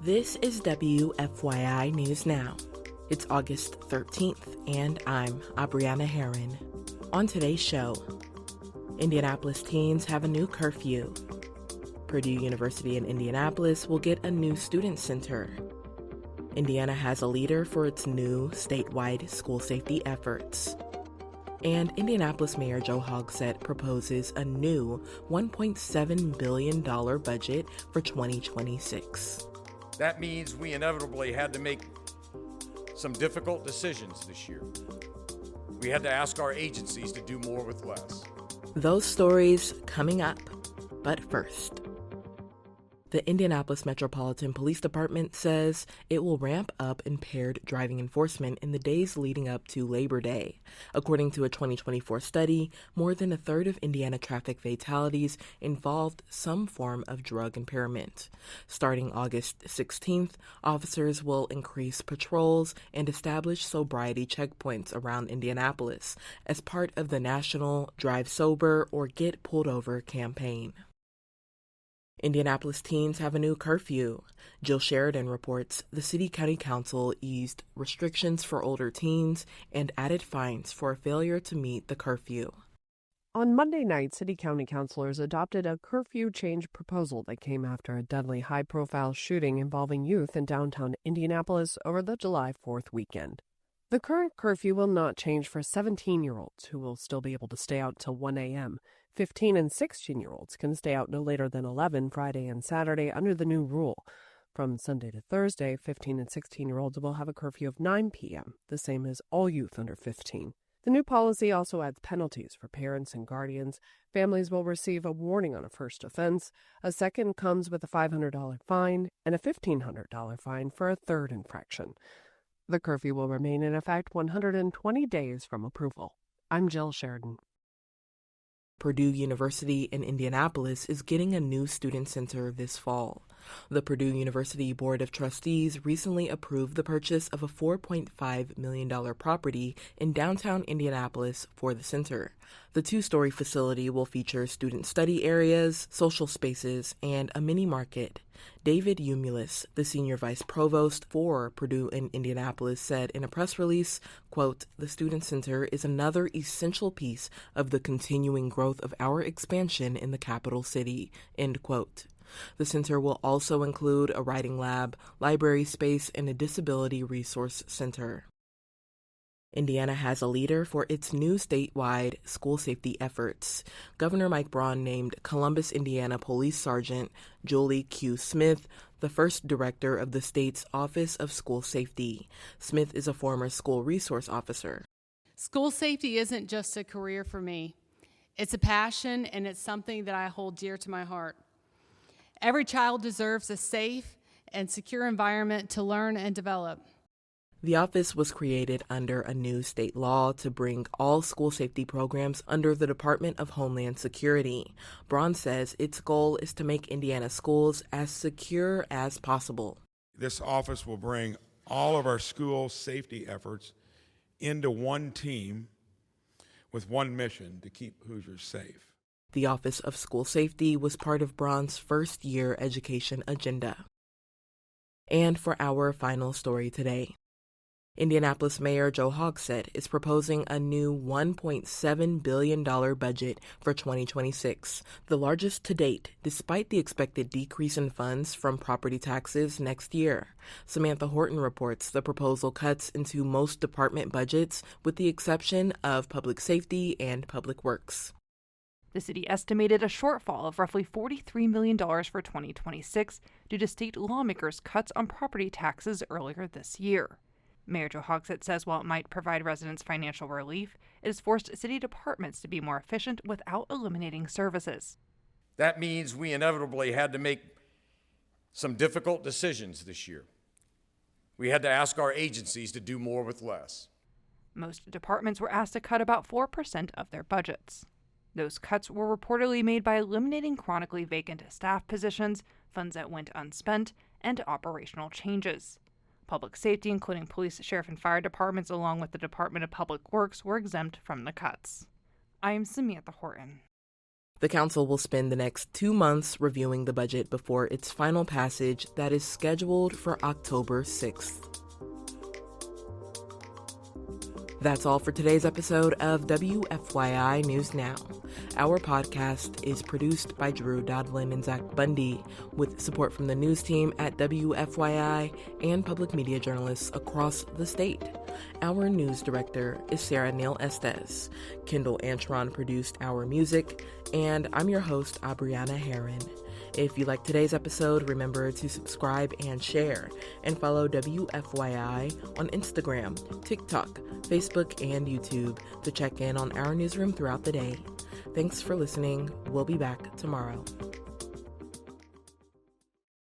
This is WFYI News Now. It's August 13th, and I'm Abriana Herron. On today's show, Indianapolis teens have a new curfew. Purdue University in Indianapolis will get a new student center. Indiana has a leader for its new statewide school safety efforts. And Indianapolis Mayor Joe Hogsett proposes a new $1.7 billion budget for 2026. That means we inevitably had to make some difficult decisions this year. We had to ask our agencies to do more with less. Those stories coming up, but first. The Indianapolis Metropolitan Police Department says it will ramp up impaired driving enforcement in the days leading up to Labor Day. According to a 2024 study, more than a third of Indiana traffic fatalities involved some form of drug impairment. Starting August 16th, officers will increase patrols and establish sobriety checkpoints around Indianapolis as part of the national Drive Sober or Get Pulled Over campaign. Indianapolis teens have a new curfew. Jill Sheridan reports the City-County Council eased restrictions for older teens and added fines for a failure to meet the curfew. On Monday night, City-County councilors adopted a curfew change proposal that came after a deadly high-profile shooting involving youth in downtown Indianapolis over the July 4th weekend. The current curfew will not change for 17-year-olds, who will still be able to stay out till 1 a.m. 15 and 16-year-olds can stay out no later than 11 Friday and Saturday under the new rule. From Sunday to Thursday, 15 and 16-year-olds will have a curfew of 9 p.m., the same as all youth under 15. The new policy also adds penalties for parents and guardians. Families will receive a warning on a first offense. A second comes with a $500 fine and a $1,500 fine for a third infraction. The curfew will remain in effect 120 days from approval. I'm Jill Sheridan. Purdue University in Indianapolis is getting a new student center this fall. The Purdue University Board of Trustees recently approved the purchase of a $4.5 million property in downtown Indianapolis for the center. The two-story facility will feature student study areas, social spaces, and a mini market. David Umulis, the senior vice provost for Purdue in Indianapolis, said in a press release, quote, "The Student Center is another essential piece of the continuing growth of our expansion in the capital city," end quote. The center will also include a writing lab, library space, and a disability resource center. Indiana has a leader for its new statewide school safety efforts. Governor Mike Braun named Columbus, Indiana Police Sergeant Julie Q. Smith the first director of the state's Office of School Safety. Smith is a former school resource officer. School safety isn't just a career for me. It's a passion, and it's something that I hold dear to my heart. Every child deserves a safe and secure environment to learn and develop. The office was created under a new state law to bring all school safety programs under the Department of Homeland Security. Braun says its goal is to make Indiana schools as secure as possible. This office will bring all of our school safety efforts into one team with one mission: to keep Hoosiers safe. The Office of School Safety was part of Braun's first-year education agenda. And for our final story today, Indianapolis Mayor Joe Hogsett is proposing a new $1.7 billion budget for 2026, the largest to date, despite the expected decrease in funds from property taxes next year. Samantha Horton reports the proposal cuts into most department budgets, with the exception of public safety and public works. The city estimated a shortfall of roughly $43 million for 2026 due to state lawmakers' cuts on property taxes earlier this year. Mayor Joe Hogsett says while it might provide residents financial relief, it has forced city departments to be more efficient without eliminating services. That means we inevitably had to make some difficult decisions this year. We had to ask our agencies to do more with less. Most departments were asked to cut about 4% of their budgets. Those cuts were reportedly made by eliminating chronically vacant staff positions, funds that went unspent, and operational changes. Public safety, including police, sheriff, and fire departments, along with the Department of Public Works, were exempt from the cuts. I am Samantha Horton. The council will spend the next 2 months reviewing the budget before its final passage that is scheduled for October 6th. That's all for today's episode of WFYI News Now. Our podcast is produced by Drew Daudelin and Zach Bundy, with support from the news team at WFYI and public media journalists across the state. Our news director is Sarah Neal-Estes. Kendall Antron produced our music, and I'm your host, Abriana Herron. If you like today's episode, remember to subscribe and share, and follow WFYI on Instagram, TikTok, Facebook, and YouTube to check in on our newsroom throughout the day. Thanks for listening. We'll be back tomorrow.